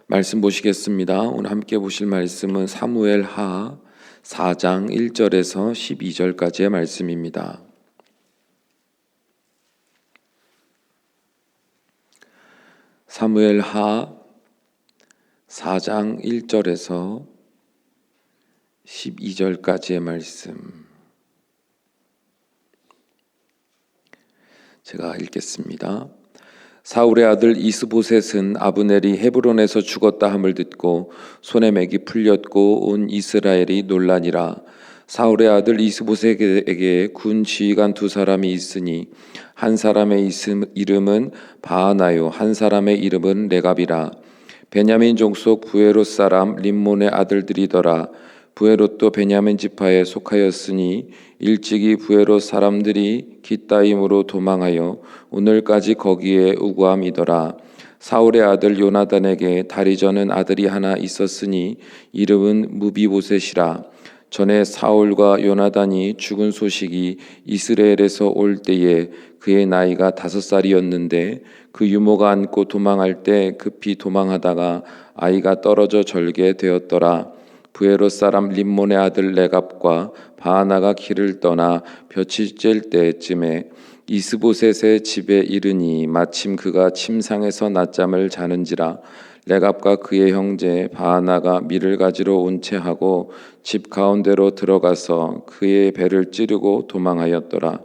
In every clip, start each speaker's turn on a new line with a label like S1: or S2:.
S1: 말씀 보시겠습니다. 오늘 함께 보실 말씀은 사무엘하 4장 1절에서 12절까지의 말씀입니다. 사무엘하 4장 1절에서 12절까지의 말씀 제가 읽겠습니다. 사울의 아들 이스보셋은 아브넬이 헤브론에서 죽었다 함을 듣고 손에 맥이 풀렸고 온 이스라엘이 놀라니라. 사울의 아들 이스보셋에게 군 지휘관 두 사람이 있으니 한 사람의 이름은 바하나요 한 사람의 이름은 레갑이라. 베냐민 족속 부에롯 사람 림몬의 아들들이더라. 부에롯도 베냐민 지파에 속하였으니 일찍이 부에롯 사람들이 깃다임으로 도망하여 오늘까지 거기에 우거함이더라. 사울의 아들 요나단에게 다리 저는 아들이 하나 있었으니 이름은 무비보셋이라. 전에 사울과 요나단이 죽은 소식이 이스라엘에서 올 때에 그의 나이가 5살이었는데 그 유모가 안고 도망할 때 급히 도망하다가 아이가 떨어져 절게 되었더라. 부에롯 사람 림몬의 아들 레갑과 바하나가 길을 떠나 볕이 쬐을 때쯤에 이스보셋의 집에 이르니 마침 그가 침상에서 낮잠을 자는지라. 레갑과 그의 형제 바하나가 밀을 가지러 온 채하고 집 가운데로 들어가서 그의 배를 찌르고 도망하였더라.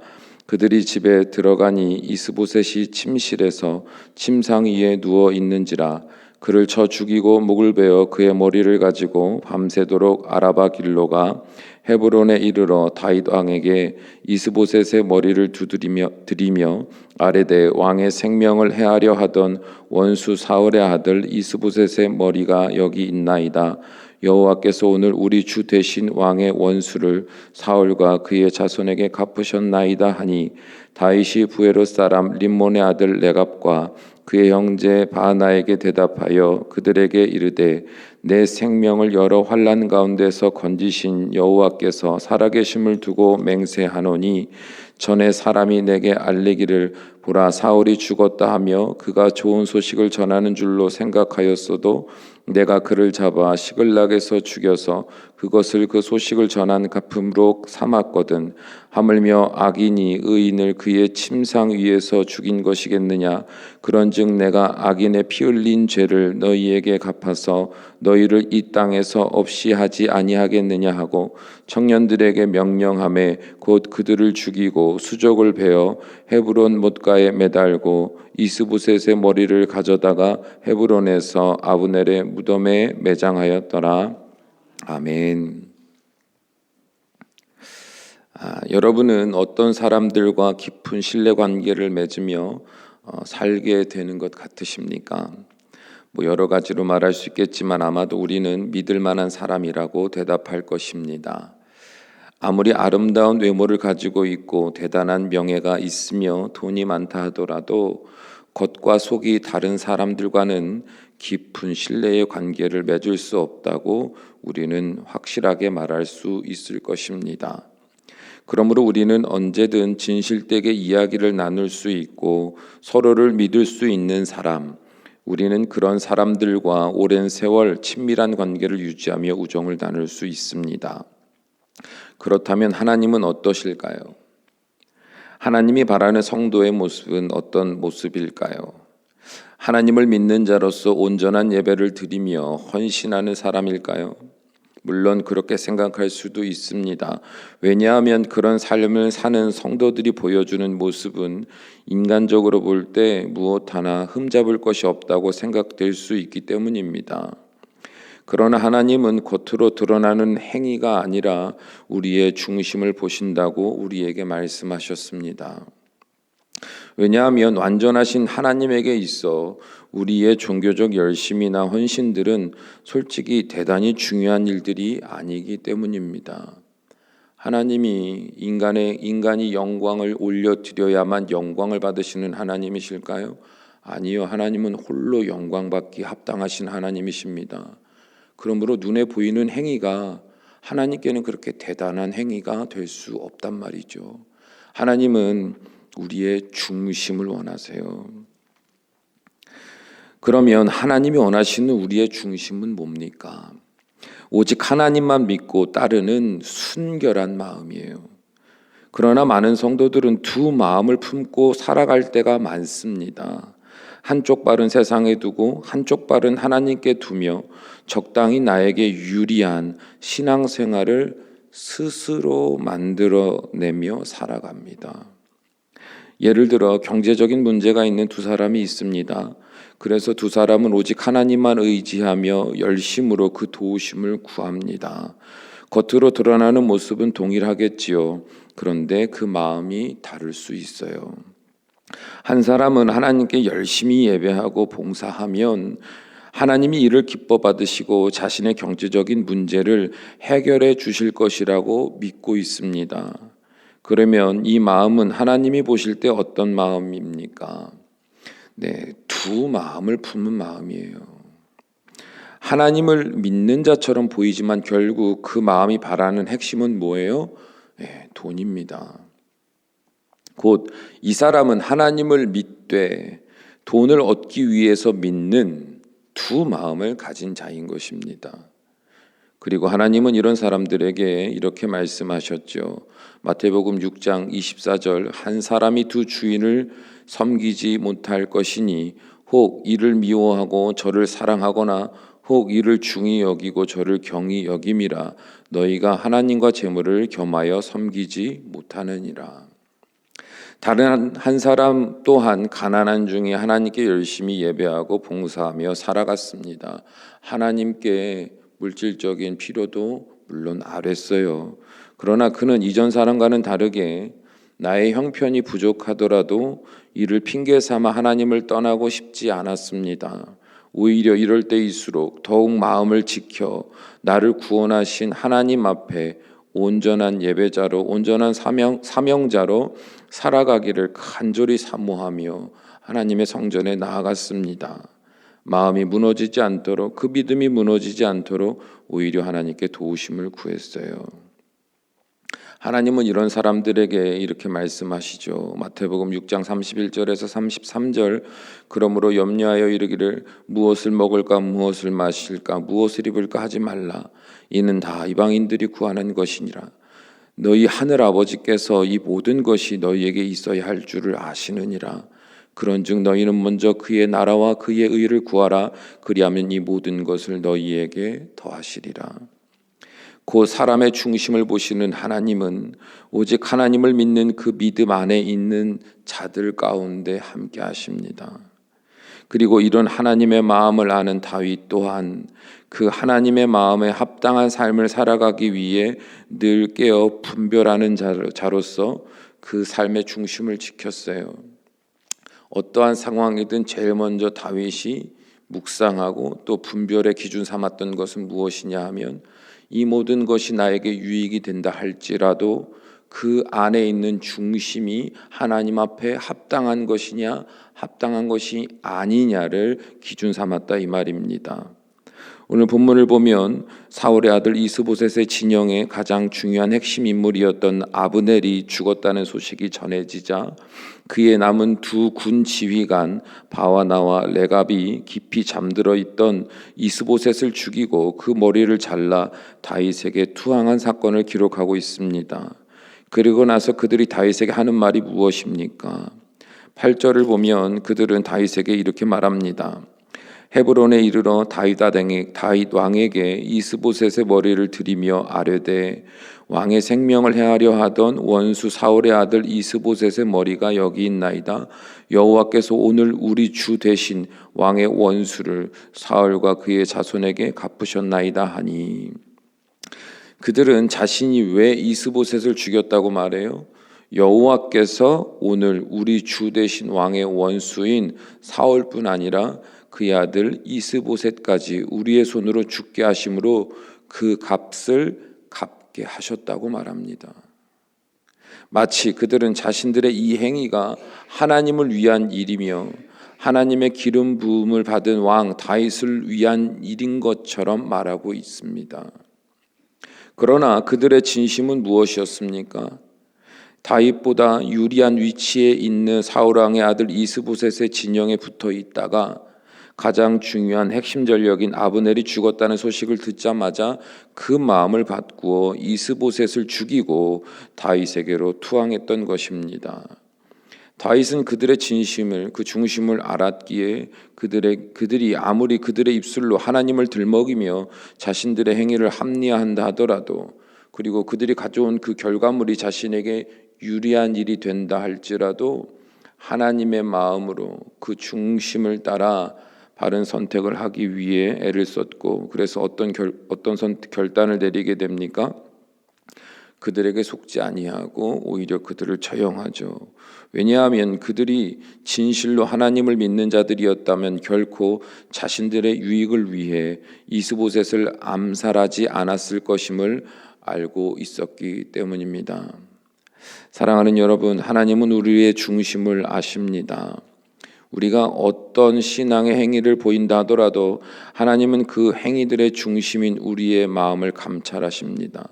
S1: 그들이 집에 들어가니 이스보셋이 침실에서 침상 위에 누워 있는지라. 그를 쳐 죽이고 목을 베어 그의 머리를 가지고 밤새도록 아라바 길로 가 헤브론에 이르러 다윗 왕에게 이스보셋의 머리를 드리며 아뢰되 왕의 생명을 해하려 하던 원수 사울의 아들 이스보셋의 머리가 여기 있나이다. 여호와께서 오늘 우리 주 대신 왕의 원수를 사울과 그의 자손에게 갚으셨나이다 하니 다윗이 부에롯 사람 림몬의 아들 레갑과 그의 형제 바하나에게 대답하여 그들에게 이르되 내 생명을 여러 환난 가운데서 건지신 여호와께서 살아계심을 두고 맹세하노니 전에 사람이 내게 알리기를 보라 사울이 죽었다 하며 그가 좋은 소식을 전하는 줄로 생각하였어도 내가 그를 잡아 시글락에서 죽여서 그것을 그 소식을 전한 갚음으로 삼았거든. 하물며 악인이 의인을 그의 침상 위에서 죽인 것이겠느냐. 그런즉 내가 악인의 피 흘린 죄를 너희에게 갚아서 너희를 이 땅에서 없이 하지 아니하겠느냐 하고 청년들에게 명령하매 곧 그들을 죽이고 수족을 베어 헤브론 못가에 매달고 이스보셋의 머리를 가져다가 헤브론에서 아브넬의 무덤에 매장하였더라. 아멘. 여러분은 어떤 사람들과 깊은 신뢰 관계를 맺으며 살게 되는 것 같으십니까? 여러 가지로 말할 수 있겠지만 아마도 우리는 믿을 만한 사람이라고 대답할 것입니다. 아무리 아름다운 외모를 가지고 있고 대단한 명예가 있으며 돈이 많다 하더라도 겉과 속이 다른 사람들과는 깊은 신뢰의 관계를 맺을 수 없다고 우리는 확실하게 말할 수 있을 것입니다. 그러므로 우리는 언제든 진실되게 이야기를 나눌 수 있고 서로를 믿을 수 있는 사람, 우리는 그런 사람들과 오랜 세월 친밀한 관계를 유지하며 우정을 나눌 수 있습니다. 그렇다면 하나님은 어떠실까요? 하나님이 바라는 성도의 모습은 어떤 모습일까요? 하나님을 믿는 자로서 온전한 예배를 드리며 헌신하는 사람일까요? 물론 그렇게 생각할 수도 있습니다. 왜냐하면 그런 삶을 사는 성도들이 보여주는 모습은 인간적으로 볼 때 무엇 하나 흠잡을 것이 없다고 생각될 수 있기 때문입니다. 그러나 하나님은 겉으로 드러나는 행위가 아니라 우리의 중심을 보신다고 우리에게 말씀하셨습니다. 왜냐하면 완전하신 하나님에게 있어 우리의 종교적 열심이나 헌신들은 솔직히 대단히 중요한 일들이 아니기 때문입니다. 하나님이 인간이 영광을 올려드려야만 영광을 받으시는 하나님이실까요? 아니요. 하나님은 홀로 영광받기 합당하신 하나님이십니다. 그러므로 눈에 보이는 행위가 하나님께는 그렇게 대단한 행위가 될 수 없단 말이죠. 하나님은 우리의 중심을 원하세요. 그러면 하나님이 원하시는 우리의 중심은 뭡니까? 오직 하나님만 믿고 따르는 순결한 마음이에요. 그러나 많은 성도들은 두 마음을 품고 살아갈 때가 많습니다. 한쪽 발은 세상에 두고 한쪽 발은 하나님께 두며 적당히 나에게 유리한 신앙생활을 스스로 만들어내며 살아갑니다. 예를 들어 경제적인 문제가 있는 두 사람이 있습니다. 그래서 두 사람은 오직 하나님만 의지하며 열심으로 그 도우심을 구합니다. 겉으로 드러나는 모습은 동일하겠지요. 그런데 그 마음이 다를 수 있어요. 한 사람은 하나님께 열심히 예배하고 봉사하면 하나님이 이를 기뻐 받으시고 자신의 경제적인 문제를 해결해 주실 것이라고 믿고 있습니다. 그러면 이 마음은 하나님이 보실 때 어떤 마음입니까? 네, 두 마음을 품은 마음이에요. 하나님을 믿는 자처럼 보이지만 결국 그 마음이 바라는 핵심은 뭐예요? 네, 돈입니다. 곧 이 사람은 하나님을 믿되 돈을 얻기 위해서 믿는 두 마음을 가진 자인 것입니다. 그리고 하나님은 이런 사람들에게 이렇게 말씀하셨죠. 마태복음 6장 24절 한 사람이 두 주인을 섬기지 못할 것이니 혹 이를 미워하고 저를 사랑하거나 혹 이를 중히 여기고 저를 경히 여김이라 너희가 하나님과 재물을 겸하여 섬기지 못하느니라. 다른 한 사람 또한 가난한 중에 하나님께 열심히 예배하고 봉사하며 살아갔습니다. 하나님께 물질적인 필요도 물론 아랬어요. 그러나 그는 이전 사람과는 다르게 나의 형편이 부족하더라도 이를 핑계 삼아 하나님을 떠나고 싶지 않았습니다. 오히려 이럴 때일수록 더욱 마음을 지켜 나를 구원하신 하나님 앞에 온전한 예배자로 온전한 사명자로 살아가기를 간절히 사모하며 하나님의 성전에 나아갔습니다. 마음이 무너지지 않도록 그 믿음이 무너지지 않도록 오히려 하나님께 도우심을 구했어요. 하나님은 이런 사람들에게 이렇게 말씀하시죠. 마태복음 6장 31절에서 33절 그러므로 염려하여 이르기를 무엇을 먹을까 무엇을 마실까 무엇을 입을까 하지 말라. 이는 다 이방인들이 구하는 것이니라. 너희 하늘 아버지께서 이 모든 것이 너희에게 있어야 할 줄을 아시느니라. 그런즉 너희는 먼저 그의 나라와 그의 의를 구하라. 그리하면 이 모든 것을 너희에게 더하시리라. 그 사람의 중심을 보시는 하나님은 오직 하나님을 믿는 그 믿음 안에 있는 자들 가운데 함께 하십니다. 그리고 이런 하나님의 마음을 아는 다윗 또한 그 하나님의 마음에 합당한 삶을 살아가기 위해 늘 깨어 분별하는 자로서 그 삶의 중심을 지켰어요. 어떠한 상황이든 제일 먼저 다윗이 묵상하고 또 분별의 기준 삼았던 것은 무엇이냐 하면 이 모든 것이 나에게 유익이 된다 할지라도 그 안에 있는 중심이 하나님 앞에 합당한 것이냐 합당한 것이 아니냐를 기준 삼았다 이 말입니다. 오늘 본문을 보면 사울의 아들 이스보셋의 진영의 가장 중요한 핵심 인물이었던 아브넬이 죽었다는 소식이 전해지자 그의 남은 두 군 지휘관 바와나와 레갑이 깊이 잠들어 있던 이스보셋을 죽이고 그 머리를 잘라 다윗에게 투항한 사건을 기록하고 있습니다. 그리고 나서 그들이 다윗에게 하는 말이 무엇입니까? 8절을 보면 그들은 다윗에게 이렇게 말합니다. 헤브론에 이르러 다윗 왕에게 이스보셋의 머리를 들이며 아뢰되 왕의 생명을 해하려 하던 원수 사울의 아들 이스보셋의 머리가 여기 있나이다. 여호와께서 오늘 우리 주 대신 왕의 원수를 사울과 그의 자손에게 갚으셨나이다 하니. 그들은 자신이 왜 이스보셋을 죽였다고 말해요? 여호와께서 오늘 우리 주 대신 왕의 원수인 사울뿐 아니라 그의 아들 이스보셋까지 우리의 손으로 죽게 하심으로 그 값을 갚게 하셨다고 말합니다. 마치 그들은 자신들의 이 행위가 하나님을 위한 일이며 하나님의 기름 부음을 받은 왕 다윗을 위한 일인 것처럼 말하고 있습니다. 그러나 그들의 진심은 무엇이었습니까? 다윗보다 유리한 위치에 있는 사울 왕의 아들 이스보셋의 진영에 붙어 있다가 가장 중요한 핵심 전력인 아브넬이 죽었다는 소식을 듣자마자 그 마음을 바꾸어 이스보셋을 죽이고 다윗에게로 투항했던 것입니다. 다윗은 그들의 진심을, 그 중심을 알았기에 그들이 아무리 그들의 입술로 하나님을 들먹이며 자신들의 행위를 합리화한다 하더라도, 그리고 그들이 가져온 그 결과물이 자신에게 유리한 일이 된다 할지라도 하나님의 마음으로 그 중심을 따라 바른 선택을 하기 위해 애를 썼고, 그래서 어떤 결단을 내리게 됩니까? 그들에게 속지 아니하고 오히려 그들을 처형하죠. 왜냐하면 그들이 진실로 하나님을 믿는 자들이었다면 결코 자신들의 유익을 위해 이스보셋을 암살하지 않았을 것임을 알고 있었기 때문입니다. 사랑하는 여러분, 하나님은 우리의 중심을 아십니다. 우리가 어떤 신앙의 행위를 보인다 하더라도 하나님은 그 행위들의 중심인 우리의 마음을 감찰하십니다.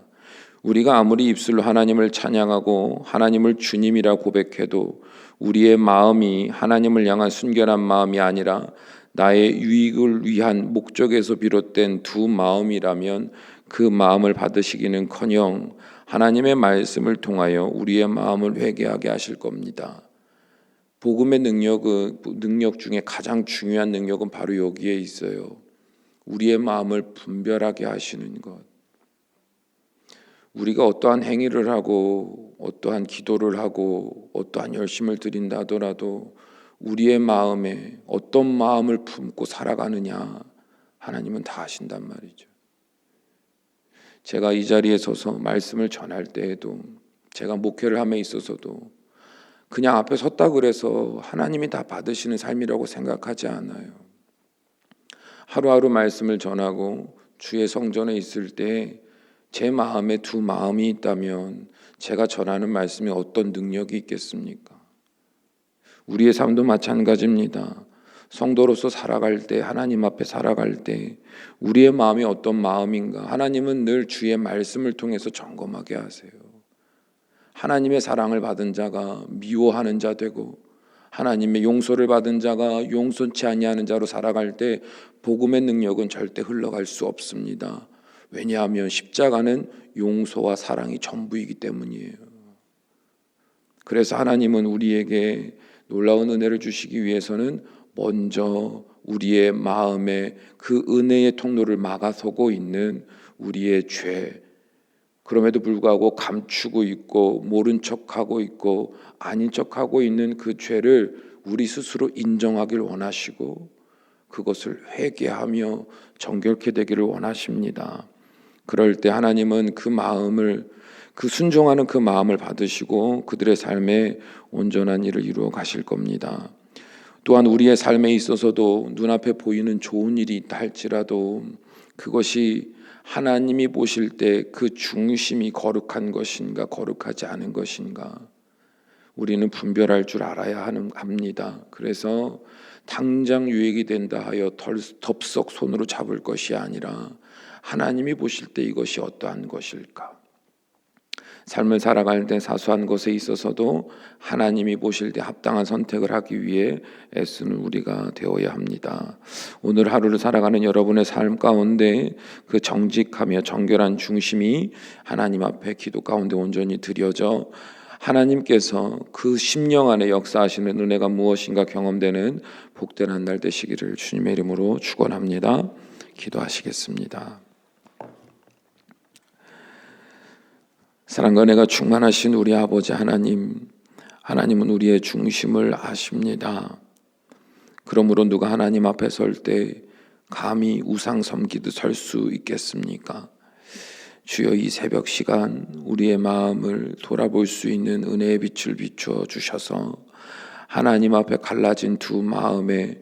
S1: 우리가 아무리 입술로 하나님을 찬양하고 하나님을 주님이라 고백해도 우리의 마음이 하나님을 향한 순결한 마음이 아니라 나의 유익을 위한 목적에서 비롯된 두 마음이라면 그 마음을 받으시기는커녕 하나님의 말씀을 통하여 우리의 마음을 회개하게 하실 겁니다. 복음의 능력 중에 가장 중요한 능력은 바로 여기에 있어요. 우리의 마음을 분별하게 하시는 것. 우리가 어떠한 행위를 하고 어떠한 기도를 하고 어떠한 열심을 드린다 하더라도 우리의 마음에 어떤 마음을 품고 살아가느냐 하나님은 다 아신단 말이죠. 제가 이 자리에 서서 말씀을 전할 때에도, 제가 목회를 함에 있어서도 그냥 앞에 섰다 그래서 하나님이 다 받으시는 삶이라고 생각하지 않아요. 하루하루 말씀을 전하고 주의 성전에 있을 때 제 마음에 두 마음이 있다면 제가 전하는 말씀이 어떤 능력이 있겠습니까? 우리의 삶도 마찬가지입니다. 성도로서 살아갈 때, 하나님 앞에 살아갈 때 우리의 마음이 어떤 마음인가 하나님은 늘 주의 말씀을 통해서 점검하게 하세요. 하나님의 사랑을 받은 자가 미워하는 자 되고 하나님의 용서를 받은 자가 용서치 아니하는 자로 살아갈 때 복음의 능력은 절대 흘러갈 수 없습니다. 왜냐하면 십자가는 용서와 사랑이 전부이기 때문이에요. 그래서 하나님은 우리에게 놀라운 은혜를 주시기 위해서는 먼저 우리의 마음에 그 은혜의 통로를 막아서고 있는 우리의 죄, 그럼에도 불구하고 감추고 있고 모른 척하고 있고 아닌 척하고 있는 그 죄를 우리 스스로 인정하길 원하시고 그것을 회개하며 정결케 되기를 원하십니다. 그럴 때 하나님은 그 마음을, 그 순종하는 그 마음을 받으시고 그들의 삶에 온전한 일을 이루어 가실 겁니다. 또한 우리의 삶에 있어서도 눈앞에 보이는 좋은 일이 있다 할지라도 그것이 하나님이 보실 때 그 중심이 거룩한 것인가 거룩하지 않은 것인가 우리는 분별할 줄 알아야 합니다. 그래서 당장 유익이 된다 하여 덥석 손으로 잡을 것이 아니라 하나님이 보실 때 이것이 어떠한 것일까? 삶을 살아갈 때 사소한 것에 있어서도 하나님이 보실 때 합당한 선택을 하기 위해 애쓰는 우리가 되어야 합니다. 오늘 하루를 살아가는 여러분의 삶 가운데 그 정직하며 정결한 중심이 하나님 앞에 기도 가운데 온전히 드려져 하나님께서 그 심령 안에 역사하시는 은혜가 무엇인가 경험되는 복된 한 날 되시기를 주님의 이름으로 축원합니다. 기도하시겠습니다. 사랑과 은혜가 충만하신 우리 아버지 하나님, 하나님은 우리의 중심을 아십니다. 그러므로 누가 하나님 앞에 설 때 감히 우상 섬기듯 설 수 있겠습니까? 주여, 이 새벽 시간 우리의 마음을 돌아볼 수 있는 은혜의 빛을 비추어 주셔서 하나님 앞에 갈라진 두 마음의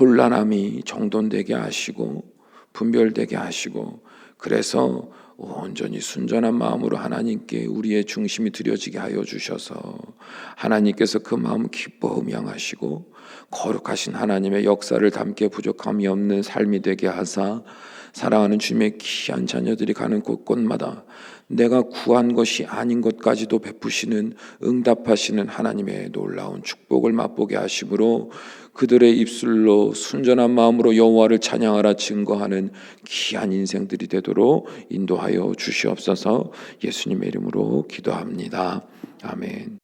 S1: 혼란함이 정돈되게 하시고 분별되게 하시고 그래서 온전히 순전한 마음으로 하나님께 우리의 중심이 드려지게 하여 주셔서 하나님께서 그 마음 기뻐 음양하시고 거룩하신 하나님의 역사를 담게 부족함이 없는 삶이 되게 하사 사랑하는 주님의 귀한 자녀들이 가는 곳곳마다 내가 구한 것이 아닌 것까지도 베푸시는 응답하시는 하나님의 놀라운 축복을 맛보게 하심으로 그들의 입술로 순전한 마음으로 여호와를 찬양하라 증거하는 귀한 인생들이 되도록 인도하여 주시옵소서. 예수님의 이름으로 기도합니다. 아멘.